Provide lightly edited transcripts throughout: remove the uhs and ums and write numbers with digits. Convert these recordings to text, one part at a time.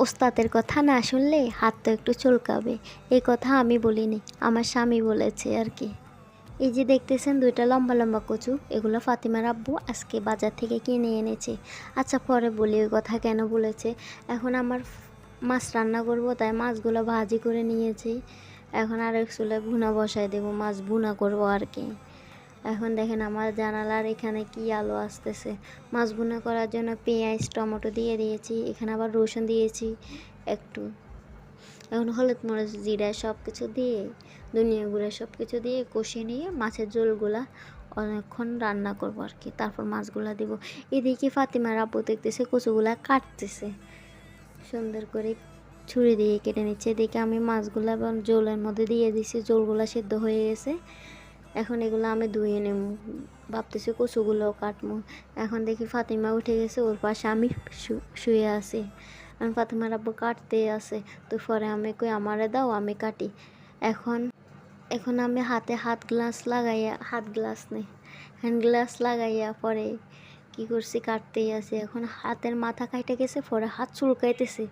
ওস্তাদের কথা না শুনলে হাত তো একটু চুলকাবে। এই কথা আমি বলিনি, আমার স্বামী বলেছে আর কি। এই যে দেখতেছেন দুইটা লম্বা লম্বা কচু, এগুলো ফাতিমার আব্বু আজকে বাজার থেকে কিনে এনেছে। আচ্ছা পরে বলি ওই কথা কেন বলেছে। এখন আমার মাছ রান্না করব, তাই মাছগুলো ভাজি করে নিয়েছি। এখন আরেক চুলে ভুনা বসায় দেবো, মাছ ভুনা করব আর কি। এখন দেখেন আমার জানালার এখানে কি আলো আসতেছে। মাছ ভুনা করার জন্য পেঁয়াজ টমেটো দিয়ে দিয়েছি, এখানে আবার রসুন দিয়েছি একটু। এখন হলুদ মরিচ জিরা সব কিছু দিয়ে, ধনিয়া গুঁড়া সব কিছু দিয়ে কষিয়ে নিয়ে মাছের ঝোলগুলা অনেকক্ষণ রান্না করবো আর কি। তারপর মাছগুলা দিব। এদিকে ফাতিমার আব্বু দেখতেছে কচুগুলা কাটতেছে, সুন্দর করে ছুরি দিয়ে কেটে নিচ্ছে। এদিকে আমি মাছগুলা জোলের মধ্যে দিয়ে দিছি, ঝোলগুলা সিদ্ধ হয়ে গেছে। এখন এগুলো আমি ধুয়ে নেব, ভাবতেছি কচুগুলোও কাটবো। এখন দেখি ফাতিমা উঠে গেছে, ওর পাশে আমি শুয়ে আছি। এখন ফাতিমার আব্বু কাটতে আছে, তো পরে আমি কই আমারে দাও আমি কাটি। এখন এখন আমি হাত গ্লাস লাগাইয়া, হাত গ্লাস নেই, হ্যান্ড গ্লাস লাগাইয়া পরে কি করছি কাটতেই আছে। এখন হাতের মাথা কাইটে গেছে, পরে হাত চুলকাইতেছে।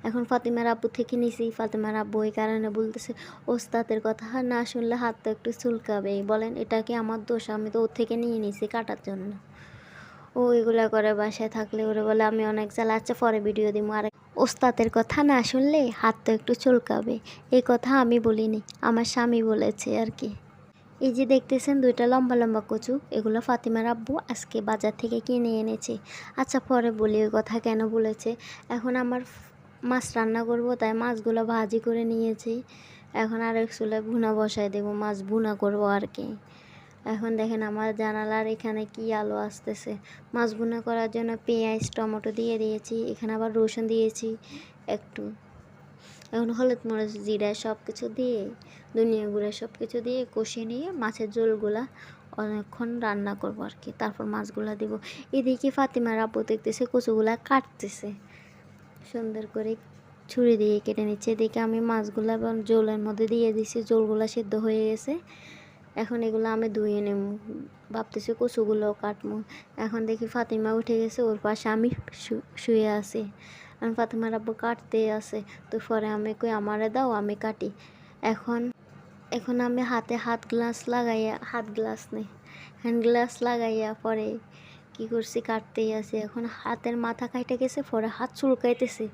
এখন ফাতিমার আব্বু থেকে নিছি, ফাতিমার আব্বু এই কারণে বলতেছে ওস্তাদের কথা না শুনলে হাত তো একটু চুলকাবেই। বলেন এটা কি আমার দোষ? আমি তো ওর থেকে নিয়ে নিছি কাটার জন্য। ও এগুলা করে বাসায় থাকলে ওরে বলে আমি অনেক জ্বালা। আচ্ছা পরে ভিডিও দিব। আর ওস্তাদের কথা না শুনলে হাত তো একটু চুলকাবে, এই কথা আমি বলিনি, আমার স্বামী বলেছে আর কি। এই যে দেখতেছেন দুইটা লম্বা লম্বা কচু, এগুলো ফাতিমার আব্বু আজকে বাজার থেকে কিনে এনেছে। আচ্ছা পরে বলি ওই কথা কেন বলেছে। এখন আমার মাছ রান্না করব, তাই মাছগুলো ভাজি করে নিয়েছি। এখন আরেক চুলে ভুনা বসায় দেবো, মাছ ভুনা করব আর কি। এখন দেখেন আমার জানালার এখানে কি আলো আসতেছে। মাছ ভুনা করার জন্য পেঁয়াজ টমেটো দিয়ে দিয়েছি, এখানে আবার রসুন দিয়েছি একটু। এখন হলুদ মরিচ জিরা সব কিছু দিয়ে, ধনিয়া গুঁড়া সব কিছু দিয়ে কষিয়ে নিয়ে মাছের ঝোলগুলা অনেকক্ষণ রান্না করবো আর কি। তারপর মাছগুলা দিব। এদিকে ফাতিমার আব্বু দেখতেছে কচুগুলা কাটতেছে, সুন্দর করে ছুরি দিয়ে কেটে নিচ্ছে। এদিকে আমি মাছগুলা ঝোলের মধ্যে দিয়ে দিছি, ঝোলগুলা সিদ্ধ হয়ে গেছে। এখন এগুলো আমি ধুয়ে নেব, ভাবতেছি কচুগুলোও কাটবো। এখন দেখি ফাতিমা উঠে গেছে, ওর পাশে আমি শুয়ে আছি। আমি ফাতিমার আব্বু কাটতে আছে, তো পরে আমি কই আমারে দাও আমি কাটি। এখন এখন আমি হাত গ্লাস লাগাইয়া, হাত গ্লাস নেই, হ্যান্ড গ্লাস লাগাইয়া পরে কি করছি কাটতেই আছে। এখন হাতের মাথা কাইটে গেছে, পরে হাত চুলকাইতেছে।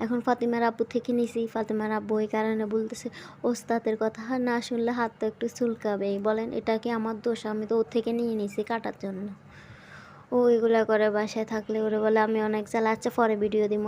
এখন ফাতিমার আব্বু থেকে নিছি, ফাতিমার আব্বু এই কারণে বলতেছে ওস্তাদের কথা না শুনলে হাত তো একটু চুলকাবেই। বলেন এটা কি আমার দোষ? আমি তো ওর থেকে নিয়ে নিছি কাটার জন্য। ও এগুলা করে বাসায় থাকলে ওরে বলে আমি অনেক জ্বালা। আচ্ছা পরে ভিডিও দিব।